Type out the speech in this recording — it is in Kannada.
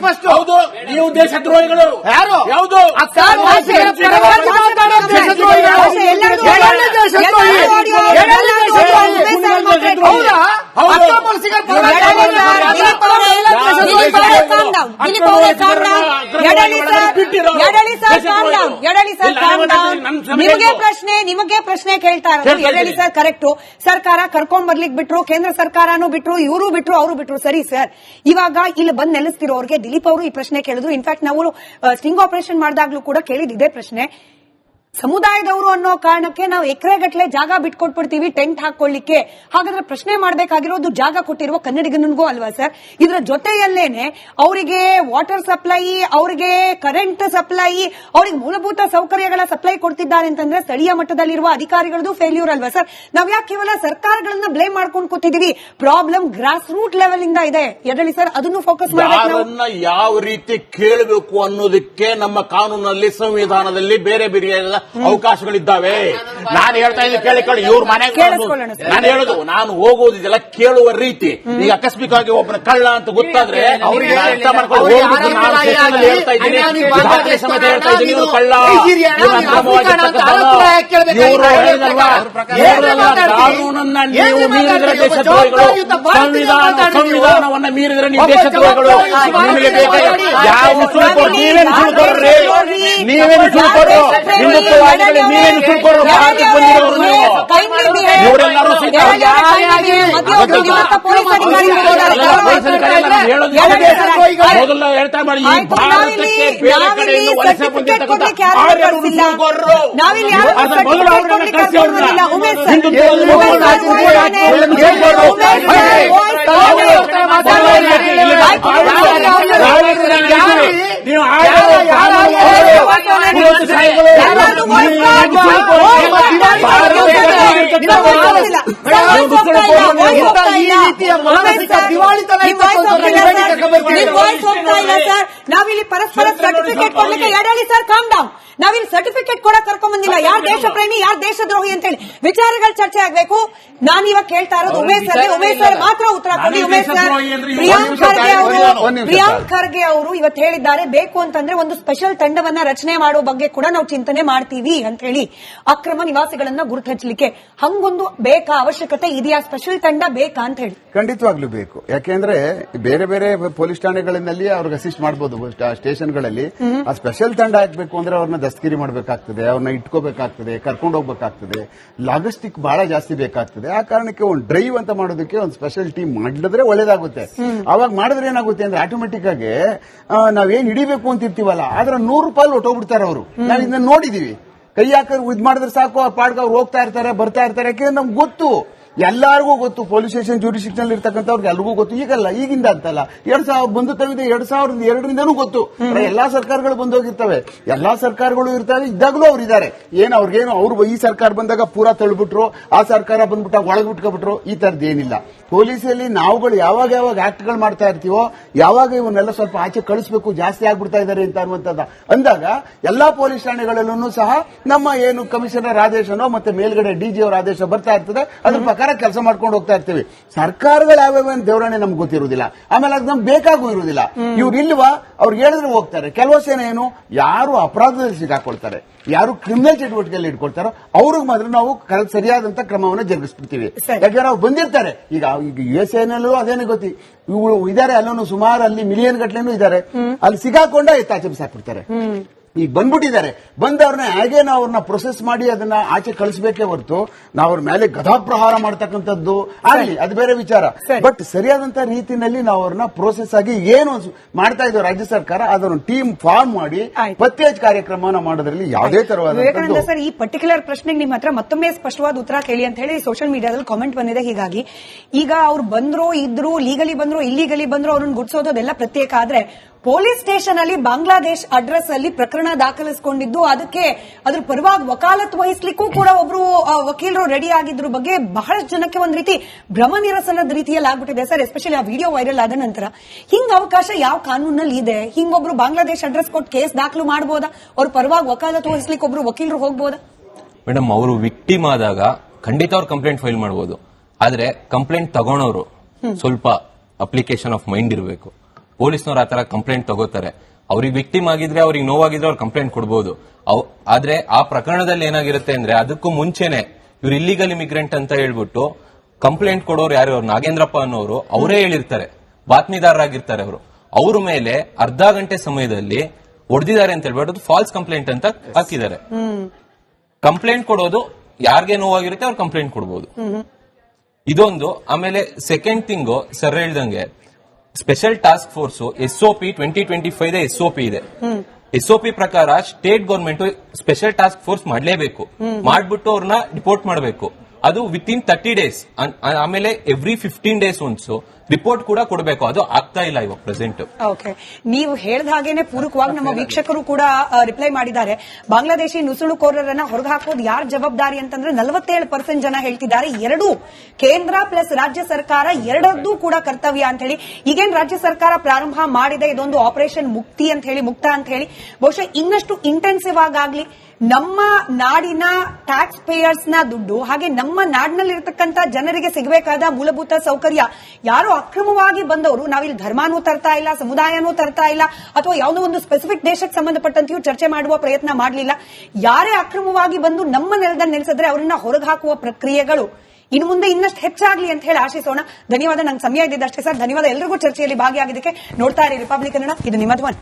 ಫಸ್ಟ್. ಹೌದು, ನೀವು ದೇಶದ್ರೋಹಿಗಳು. ಯಾರು? ಯಾವುದು? ನಿಮಗೆ ಪ್ರಶ್ನೆ ಕೇಳ್ತಾ ಇರೋದು ಯಡಳಿ ಸರ್ ಕರೆಕ್ಟ್. ಸರ್ಕಾರ ಕರ್ಕೊಂಡ್ ಬರ್ಲಿಕ್ಕೆ ಬಿಟ್ರು, ಕೇಂದ್ರ ಸರ್ಕಾರನೂ ಬಿಟ್ರು, ಇವರು ಬಿಟ್ರು, ಅವರು ಬಿಟ್ರು. ಸರಿ ಸರ್, ಇವಾಗ ಇಲ್ಲಿ ಬಂದ್ ನೆಲೆಸ್ತಿರೋರಿಗೆ ದಿಲೀಪ್ ಅವರು ಈ ಪ್ರಶ್ನೆ ಕೇಳಿದ್ರು. ಇನ್ಫ್ಯಾಕ್ಟ್ ನಾವು ಸ್ಟಿಂಗ್ ಆಪರೇಷನ್ ಮಾಡಿದಾಗ್ಲೂ ಕೂಡ ಕೇಳಿದ ಇದೇ ಪ್ರಶ್ನೆ. ಸಮುದಾಯದವರು ಅನ್ನೋ ಕಾರಣಕ್ಕೆ ನಾವು ಎಕರೆಗಟ್ಟಲೆ ಜಾಗ ಬಿಟ್ಕೊಟ್ಬಿಡ್ತೀವಿ ಟೆಂಟ್ ಹಾಕೊಳ್ಳಿಕ್ಕೆ. ಹಾಗಾದ್ರೆ ಪ್ರಶ್ನೆ ಮಾಡಬೇಕಾಗಿರೋದು ಜಾಗ ಕೊಟ್ಟಿರುವ ಕನ್ನಡಿಗನಿಗೂ ಅಲ್ವಾ ಸರ್? ಇದರ ಜೊತೆಯಲ್ಲೇನೆ ಅವರಿಗೆ ವಾಟರ್ ಸಪ್ಲೈ, ಅವರಿಗೆ ಕರೆಂಟ್ ಸಪ್ಲೈ, ಅವರಿಗೆ ಮೂಲಭೂತ ಸೌಕರ್ಯಗಳ ಸಪ್ಲೈ ಕೊಡ್ತಿದ್ದಾರೆ ಅಂತಂದ್ರೆ ಸ್ಥಳೀಯ ಮಟ್ಟದಲ್ಲಿರುವ ಅಧಿಕಾರಿಗಳದ್ದು ಫೇಲ್ಯೂರ್ ಅಲ್ವಾ ಸರ್? ನಾವ್ ಯಾಕೆ ಕೇವಲ ಸರ್ಕಾರಗಳನ್ನ ಬ್ಲೇಮ್ ಮಾಡ್ಕೊಂಡು ಕೂತಿದೀವಿ? ಪ್ರಾಬ್ಲಮ್ ಗ್ರಾಸ್ ರೂಟ್ ಲೆವೆಲ್ ಇಂದ ಇದೆ ಯಡಳಿ ಸರ್, ಅದನ್ನು ಫೋಕಸ್ ಯಾರನ್ನ ಯಾವ ರೀತಿ ಕೇಳಬೇಕು ಅನ್ನೋದಕ್ಕೆ ನಮ್ಮ ಕಾನೂನಲ್ಲಿ, ಸಂವಿಧಾನದಲ್ಲಿ ಬೇರೆ ಬೇರೆ ಅವಕಾಶಗಳಿದ್ದಾವೆ. ನಾನು ಹೇಳ್ತಾ ಇದ್ದೀನಿ, ಕೇಳಿ. ಇವ್ರ ಮನೆಗೆ ನಾನು ಹೇಳುದು, ನಾನು ಹೋಗುವುದಿಲ್ಲ ಕೇಳುವ ರೀತಿ. ಈಗ ಅಕಸ್ಮಿಕವಾಗಿ ಒಬ್ಬನ ಕಳ್ಳ ಅಂತ ಗೊತ್ತಾದ್ರೆ ಅವ್ರಿಗೆ ಅರ್ಥ ಮಾಡ್ಕೊಂಡು ಹೇಳ್ತಾ ಇದ್ದೀನಿ, ಇವರು ಕಳ್ಳ, ಕಾನೂನನ್ನ ನೀವು ಮೀರಿದ್ರೆ ದೇಶದ್ರೋಹಿಗಳು, ಸಂವಿಧಾನವನ್ನ ಮೀರಿದ್ರೆ ನೀವು ದೇಶದ್ರೋಹಿಗಳು. ನಿಮಗೆ ಬೇಕಾಗಿ ಯಾವ ಸುಳ್ಕೊಡ್ರಿ, ನೀವೇನು ಸುಳ್ಕೊಡ್ರಿ, ನೀವೇನು ಸುಳ್ಕೊಡ್ರು, ನೀವೇನು ಸುಳ್ಕೊಡ್ರು, ಭಾರತಕ್ಕೆ ಬಂದಿರೋರು ನೀವು. ಇವರೆಲ್ಲರೂ ಮೊದಲು ಹೇಳ್ತಾ ಮಾಡಿ, ಈ ಭಾರತಕ್ಕೆ ಬೇರೆ ಕಡೆಯಿಂದ ವಲಸೆ ಬಂದಿರ್ತಕ್ಕಂಥ ಸುಳ್ಕೊಡ್ರು. ಮೊದಲು ಅವ್ರನ್ನ ಕಳಿಸಿ, ಅವ್ರನ್ನ ನೀವು ನಾವಿಲ್ಲಿ ಪರಸ್ಪರ ಸರ್ಟಿಫಿಕೇಟ್ ಕೊಡ್ಲಿಕ್ಕೆ ಯಡಳಿ ಸರ್ ಕಾಮ್ ಡೌನ್. ನಾವಿಲ್ಲಿ ಸರ್ಟಿಫಿಕೇಟ್ ಕೂಡ ಕರ್ಕೊಂಡ್ ಬಂದಿಲ್ಲ. ಯಾರು ದೇಶ ಪ್ರೇಮಿ, ಯಾರು ದೇಶದ್ರೋಹಿ ಅಂತ ಹೇಳಿ ವಿಚಾರಗಳು ಚರ್ಚೆ ಆಗ್ಬೇಕು. ನಾನಿವಾಗ ಕೇಳ್ತಾ ಇರೋದು ಉಮೇಶ್ ಸರ್ ಮಾತ್ರ ಉತ್ತರ ಕೊಡಿ. ಉಮೇಶ್ ಸರ್, ಪ್ರಿಯಾಂಕ್ ಖರ್ಗೆ ಅವರು ಇವತ್ತು ಹೇಳಿದ್ದಾರೆ, ಬೇಕು ಅಂತಂದ್ರೆ ಒಂದು ಸ್ಪೆಷಲ್ ತಂಡವನ್ನ ರಚನೆ ಮಾಡುವ ಬಗ್ಗೆ ಕೂಡ ನಾವು ಚಿಂತನೆ ಮಾಡ್ತೀವಿ ಅಂತ ಹೇಳಿ, ಅಕ್ರಮ ನಿವಾಸಿಗಳನ್ನ ಗುರುತಿಸಲಿಕ್ಕೆ. ಹಂಗೊಂದು ಬೇಕಾ, ಅವಶ್ಯಕತೆ ಇದೆಯಾ, ಸ್ಪೆಷಲ್ ತಂಡ ಬೇಕಾ ಅಂತ ಹೇಳಿ? ಖಂಡಿತವಾಗ್ಲೂ ಬೇಕು. ಯಾಕೆಂದ್ರೆ ಬೇರೆ ಬೇರೆ ಪೊಲೀಸ್ ಠಾಣೆಗಳಲ್ಲಿ ಅವ್ರಿಗೆ ಅಸಿಸ್ಟ್ ಮಾಡಬಹುದು, ಸ್ಟೇಷನ್ಗಳಲ್ಲಿ. ಆ ಸ್ಪೆಷಲ್ ತಂಡ ಹಾಕ್ಬೇಕು ಅಂದ್ರೆ ಅವ್ರನ್ನ ದಸ್ತಗಿರಿ ಮಾಡಬೇಕಾಗ್ತದೆ, ಅವ್ರನ್ನ ಇಟ್ಕೋಬೇಕಾಗ್ತದೆ, ಕರ್ಕೊಂಡು ಹೋಗ್ಬೇಕಾಗ್ತದೆ, ಲಾಜಿಸ್ಟಿಕ್ ಬಹಳ ಜಾಸ್ತಿ ಬೇಕಾಗ್ತದೆ. ಆ ಕಾರಣಕ್ಕೆ ಒಂದು ಡ್ರೈವ್ ಅಂತ ಮಾಡೋದಕ್ಕೆ ಒಂದು ಸ್ಪೆಷಲ್ ಟೀಮ್ ಮಾಡಿದ್ರೆ ಒಳ್ಳೇದಾಗುತ್ತೆ. ಅವಾಗ ಮಾಡಿದ್ರೆ ಏನಾಗುತ್ತೆ ಅಂದ್ರೆ ಆಟೋಮೆಟಿಕ್ ಆಗಿ ನಾವೇನ್ ಹಿಡಿಬೇಕು ಅಂತ ಇರ್ತೀವಲ್ಲ, ಆದ್ರೆ ₹100 ಹೊಟ್ಟೋಗ್ಬಿಡ್ತಾರೆ ಅವರು. ನಾವು ಇದನ್ನ ನೋಡಿದೀವಿ. ಕೈ ಹಾಕಿ ಇದ್ ಮಾಡಿದ್ರೆ ಸಾಕು, ಆ ಪಾಡ್ಗ ಅವ್ರು ಹೋಗ್ತಾ ಇರ್ತಾರೆ, ಬರ್ತಾ ಇರ್ತಾರೆ. ಯಾಕೆಂದ್ರೆ ನಮ್ಗೆ ಗೊತ್ತು, ಎಲ್ಲರಿಗೂ ಗೊತ್ತು, ಪೊಲೀಸ್ ಸ್ಟೇಷನ್ ಜೂರಿಸ್ಡಿಕ್ಷನ್ ಇರ್ತಕ್ಕಂಥವ್ರಿಗೆ ಎಲ್ರಿಗೂ ಗೊತ್ತು. ಈಗಲ್ಲ, ಈಗಿಂದ ಅಂತಲ್ಲ, 2000 ಬಂದು ತೆಗೆದು 2002ರಿಂದನೂ ಗೊತ್ತು. ಎಲ್ಲಾ ಸರ್ಕಾರಗಳು ಬಂದೋಗಿರ್ತವೆ, ಎಲ್ಲಾ ಸರ್ಕಾರಗಳು ಇರ್ತವೆ. ಇದ್ದಾಗಲೂ ಅವ್ರು ಇದ್ದಾರೆ. ಏನು ಅವ್ರಿಗೇನು ಅವ್ರು ಈ ಸರ್ಕಾರ ಬಂದಾಗ ಪೂರಾ ತಳ್ಬಿಟ್ರು, ಆ ಸರ್ಕಾರ ಬಂದ್ಬಿಟ್ಟಾಗ ಒಳಗ್ ಬಿಟ್ಕೊಬಿಟ್ರು, ಈ ತರದ್ದು ಏನಿಲ್ಲ. ಪೊಲೀಸಲ್ಲಿ ನಾವುಗಳು ಯಾವಾಗ ಆಕ್ಟ್ಗಳು ಮಾಡ್ತಾ ಇರ್ತೀವೋ, ಯಾವಾಗ ಇವನ್ನೆಲ್ಲ ಸ್ವಲ್ಪ ಆಚೆ ಕಳಿಸಬೇಕು, ಜಾಸ್ತಿ ಆಗ್ಬಿಡ್ತಾ ಇದ್ದಾರೆ ಅಂತ ಅನ್ನುವಂಥದ್ದು ಅಂದಾಗ ಎಲ್ಲಾ ಪೊಲೀಸ್ ಠಾಣೆಗಳಲ್ಲೂ ಸಹ ನಮ್ಮ ಏನು ಕಮಿಷನರ್ ಆದೇಶನೋ ಮತ್ತೆ ಮೇಲ್ಗಡೆ ಡಿಜಿ ಅವರ ಆದೇಶ ಬರ್ತಾ ಇರ್ತದೆ, ಅದ್ರ ಪ್ರಕಾರ ಕೆಲಸ ಮಾಡ್ಕೊಂಡು ಹೋಗ್ತಾ ಇರ್ತೀವಿ. ಸರ್ಕಾರಗಳು ಯಾವ್ಯಾವ ದೇವರಾಣೆ ನಮ್ಗೆ ಗೊತ್ತಿರುವುದಿಲ್ಲ, ಆಮೇಲೆ ಅದು ನಮ್ಗೆ ಬೇಕಾಗೂ ಇರುವುದಿಲ್ಲ. ಇವ್ರು ಇಲ್ವಾ, ಅವ್ರಿಗೆ ಹೇಳಿದ್ರೆ ಹೋಗ್ತಾರೆ. ಕೆಲವೊಂದು ಏನು, ಯಾರು ಅಪರಾಧದಲ್ಲಿ ಸಿಗಾಕೊಳ್ತಾರೆ, ಯಾರು ಕ್ರಿಮಿನಲ್ ಚಟುವಟಿಕೆಯಲ್ಲಿ ಇಟ್ಕೊಳ್ತಾರೋ ಅವ್ರಿಗೆ ಮಾತ್ರ ನಾವು ಸರಿಯಾದಂತ ಕ್ರಮವನ್ನು ಜರುಗಿಸ್ಬಿಡ್ತೀವಿ. ಯಾಕಂದ್ರೆ ಅವ್ರು ಬಂದಿರ್ತಾರೆ. ಈಗ USA ನಲ್ಲೂ ಅದೇನೇ ಗೊತ್ತಿ, ಇವರು ಇದಾರೆ, ಅಲ್ಲೂ ಸುಮಾರು ಅಲ್ಲಿ ಮಿಲಿಯನ್ ಗಟ್ಲೆನೂ ಇದ್ದಾರೆ. ಅಲ್ಲಿ ಸಿಗಾಕೊಂಡ ಎತ್ತಾಚೆ ಬಿಸಾಕ್ಬಿಡ್ತಾರೆ. ಈಗ ಬಂದ್ಬಿಟ್ಟಿದ್ದಾರೆ, ಬಂದವ್ರನ್ನ ಹೇಗೆ ನಾವು ಅವ್ರನ್ನ ಪ್ರೊಸೆಸ್ ಮಾಡಿ ಅದನ್ನ ಆಚೆ ಕಳಿಸಬೇಕೇ ಹೊರತು ನಾವು ಅವ್ರ ಮೇಲೆ ಗದಾಪ್ರಹಾರ ಮಾಡ್ತಕ್ಕಂಥದ್ದು ಆಗಲಿ, ಅದು ಬೇರೆ ವಿಚಾರ. ಬಟ್ ಸರಿಯಾದಂತ ರೀತಿಯಲ್ಲಿ ನಾವು ಅವ್ರನ್ನ ಪ್ರೋಸೆಸ್ ಆಗಿ ಏನು ಮಾಡ್ತಾ ಇದ್ದೇವೆ ರಾಜ್ಯ ಸರ್ಕಾರ, ಅದನ್ನು ಟೀಮ್ ಫಾರ್ಮ್ ಮಾಡಿ ಪತ್ತೆ ಕಾರ್ಯಕ್ರಮವನ್ನು ಮಾಡೋದ್ರಲ್ಲಿ ಯಾವುದೇ ತರವಾದ. ಸರ್, ಈ ಪರ್ಟಿಕ್ಯುಲರ್ ಪ್ರಶ್ನೆಗೆ ನಿಮ್ಮ ಹತ್ರ ಮತ್ತೊಮ್ಮೆ ಸ್ಪಷ್ಟವಾದ ಉತ್ತರ ಕೇಳಿ ಅಂತ ಹೇಳಿ ಸೋಷಿಯಲ್ ಮೀಡಿಯಾದಲ್ಲಿ ಕಾಮೆಂಟ್ ಬಂದಿದೆ. ಹೀಗಾಗಿ ಈಗ ಅವ್ರು ಬಂದ್ರು, ಇದ್ರು, ಲೀಗಲಿ ಬಂದ್ರು, ಇಲ್ಲಿಗಲಿ ಬಂದ್ರು, ಅವ್ರನ್ನ ಗುಡ್ಸೋದು ಅದೆಲ್ಲ ಪ್ರತ್ಯೇಕ. ಆದ್ರೆ ಪೊಲೀಸ್ ಸ್ಟೇಷನ್ ಅಲ್ಲಿ ಬಾಂಗ್ಲಾದೇಶ್ ಅಡ್ರೆಸ್ ಅಲ್ಲಿ ಪ್ರಕರಣ ದಾಖಲಿಸಿಕೊಂಡಿದ್ದು, ಅದಕ್ಕೆ ಅದ್ರ ಪರವಾಗಿ ವಕಾಲತ್ ವಹಿಸ್ಲಿಕ್ಕೂ ಕೂಡ ಒಬ್ರು ವಕೀಲರು ರೆಡಿ ಆಗಿದ್ರ ಬಗ್ಗೆ ಬಹಳಷ್ಟು ಜನಕ್ಕೆ ಒಂದ್ ರೀತಿ ಭ್ರಮ ನಿರಸನದ ರೀತಿಯಲ್ಲಿ ಆಗ್ಬಿಟ್ಟಿದೆ ಸರ್. ಎಸ್ಪೆಷಲಿ ಆ ವಿಡಿಯೋ ವೈರಲ್ ಆದ ನಂತರ ಹಿಂಗ್ ಅವಕಾಶ ಯಾವ ಕಾನೂನಲ್ಲಿ ಇದೆ? ಹಿಂಗೊಬ್ರು ಬಾಂಗ್ಲಾದೇಶ್ ಅಡ್ರೆಸ್ ಕೊಟ್ಟು ಕೇಸ್ ದಾಖಲು ಮಾಡಬಹುದಾ? ಅವ್ರ ಪರವಾಗಿ ವಕಾಲತ್ ವಹಿಸ್ಲಿಕ್ಕೆ ಒಬ್ರು ವಕೀಲರು ಹೋಗಬಹುದಾ? ಮೇಡಮ್, ಅವರು ವಿಕ್ಟಿಮ್ ಆದಾಗ ಖಂಡಿತ ಅವ್ರು ಕಂಪ್ಲೇಂಟ್ ಫೈಲ್ ಮಾಡಬಹುದು. ಆದ್ರೆ ಕಂಪ್ಲೇಂಟ್ ತಗೊಂಡವರು ಸ್ವಲ್ಪ ಅಪ್ಲಿಕೇಶನ್ ಆಫ್ ಮೈಂಡ್ ಇರಬೇಕು. ಪೊಲೀಸ್ನವ್ರು ಆತರ ಕಂಪ್ಲೇಂಟ್ ತಗೋತಾರೆ. ಅವ್ರಿಗೆ ವಿಕ್ಟಿಮ್ ಆಗಿದ್ರೆ, ಅವ್ರಿಗೆ ನೋವಾಗಿದ್ರೆ ಅವ್ರು ಕಂಪ್ಲೇಂಟ್ ಕೊಡ್ಬೋದು. ಆದ್ರೆ ಆ ಪ್ರಕರಣದಲ್ಲಿ ಏನಾಗಿರುತ್ತೆ ಅಂದ್ರೆ ಅದಕ್ಕೂ ಮುಂಚೆನೆ ಇವ್ರು ಇಲ್ಲಿಗಲ್ ಇಮಿಗ್ರೆಂಟ್ ಅಂತ ಹೇಳ್ಬಿಟ್ಟು ಕಂಪ್ಲೇಂಟ್ ಕೊಡೋರು ಯಾರು, ಅವ್ರು ನಾಗೇಂದ್ರಪ್ಪ ಅನ್ನೋರು ಅವರೇ ಹೇಳಿರ್ತಾರೆ, ಬಾತ್ಮೀದಾರರಾಗಿರ್ತಾರೆ ಅವರು. ಅವ್ರ ಮೇಲೆ ಅರ್ಧ ಗಂಟೆ ಸಮಯದಲ್ಲಿ ಹೊಡೆದಿದ್ದಾರೆ ಅಂತ ಹೇಳ್ಬಿಟ್ಟು ಫಾಲ್ಸ್ ಕಂಪ್ಲೇಂಟ್ ಅಂತ ಹಾಕಿದ್ದಾರೆ. ಕಂಪ್ಲೇಂಟ್ ಕೊಡೋದು ಯಾರಿಗೆ ನೋವಾಗಿರುತ್ತೆ ಅವ್ರು ಕಂಪ್ಲೇಂಟ್ ಕೊಡ್ಬೋದು. ಇದೊಂದು. ಆಮೇಲೆ ಸೆಕೆಂಡ್ ಥಿಂಗು, ಸರ್ ಹೇಳ್ದಂಗೆ special task force SOP 2025 SOP ಇದೆ. SOP ಪ್ರಕಾರ state government special task force ಮಾಡ್ಲೇಬೇಕು, ಮಾಡ್ಬಿಟ್ಟು ಅವ್ರನ್ನ ರಿಪೋರ್ಟ್ ಮಾಡಬೇಕು. ಅದು ವಿತಿನ್ 30 days. ಆಮೇಲೆ ಎವ್ರಿ 15 days ಒನ್ಸು ರಿಪೋರ್ಟ್ ಕೂಡ ಕೊಡಬೇಕು. ಅದು ಆಗ್ತಾ ಇಲ್ಲ ಇವಾಗ ಪ್ರೆಸೆಂಟ್. ಓಕೆ, ನೀವು ಹೇಳಿದ ಹಾಗೇನೆ ಪೂರಕವಾಗಿ ನಮ್ಮ ವೀಕ್ಷಕರು ಕೂಡ ರಿಪ್ಲೈ ಮಾಡಿದ್ದಾರೆ. ಬಾಂಗ್ಲಾದೇಶಿ ನುಸುಳುಕೋರರನ್ನ ಹೊರಗೆ ಹಾಕೋದು ಯಾರ ಜವಾಬ್ದಾರಿ ಅಂತಂದ್ರೆ 47% ಜನ ಹೇಳ್ತಿದ್ದಾರೆ. ಎರಡೂ ಕೇಂದ್ರ ಪ್ಲಸ್ ರಾಜ್ಯ ಸರ್ಕಾರ ಎರಡದ್ದು ಕೂಡ ಕರ್ತವ್ಯ ಅಂತ ಹೇಳಿ. ಈಗೇನ್ ರಾಜ್ಯ ಸರ್ಕಾರ ಪ್ರಾರಂಭ ಮಾಡಿದೆ, ಇದೊಂದು ಆಪರೇಷನ್ ಮುಕ್ತಿ ಅಂತ ಹೇಳಿ, ಮುಕ್ತ ಅಂತ ಹೇಳಿ, ಬಹುಶಃ ಇನ್ನಷ್ಟು ಇಂಟೆನ್ಸಿವ್ ಆಗಾಗ್ಲಿ. ನಮ್ಮ ನಾಡಿನ ಟ್ಯಾಕ್ಸ್ ಪೇಯರ್ಸ್ ನ ದುಡ್ಡು, ಹಾಗೆ ನಮ್ಮ ನಾಡಿನಲ್ಲಿರತಕ್ಕಂತ ಜನರಿಗೆ ಸಿಗಬೇಕಾದ ಮೂಲಭೂತ ಸೌಕರ್ಯ, ಯಾರು ಅಕ್ರಮವಾಗಿ ಬಂದವರು, ನಾವಿಲ್ಲಿ ಧರ್ಮನೂ ತರ್ತಾ ಇಲ್ಲ, ಸಮುದಾಯನೂ ತರ್ತಾ ಇಲ್ಲ, ಅಥವಾ ಯಾವುದೋ ಒಂದು ಸ್ಪೆಸಿಫಿಕ್ ದೇಶಕ್ಕೆ ಸಂಬಂಧಪಟ್ಟಂತೆಯೂ ಚರ್ಚೆ ಮಾಡುವ ಪ್ರಯತ್ನ ಮಾಡಲಿಲ್ಲ. ಯಾರೇ ಅಕ್ರಮವಾಗಿ ಬಂದು ನಮ್ಮ ನೆಲದಲ್ಲಿ ನೆಲೆಸಿದ್ರೆ ಅವರನ್ನ ಹೊರಗೆ ಹಾಕುವ ಪ್ರಕ್ರಿಯೆಗಳು ಇನ್ನು ಮುಂದೆ ಇನ್ನಷ್ಟು ಹೆಚ್ಚಾಗ್ಲಿ ಅಂತ ಹೇಳಿ ಆಶಿಸೋಣ. ಧನ್ಯವಾದ. ನಂಗೆ ಸಮಯ ಇದ್ದಿದ್ದಷ್ಟೇ ಸರ್. ಧನ್ಯವಾದ ಎಲ್ರಿಗೂ ಚರ್ಚೆಯಲ್ಲಿ ಭಾಗಿಯಾಗಿದ್ದಕ್ಕೆ. ನೋಡ್ತಾ ಇರಿ ರಿಪಬ್ಲಿಕ್ ಕನ್ನಡ, ಇದು ನಿಮ್ಮ ಧ್ವನಿ.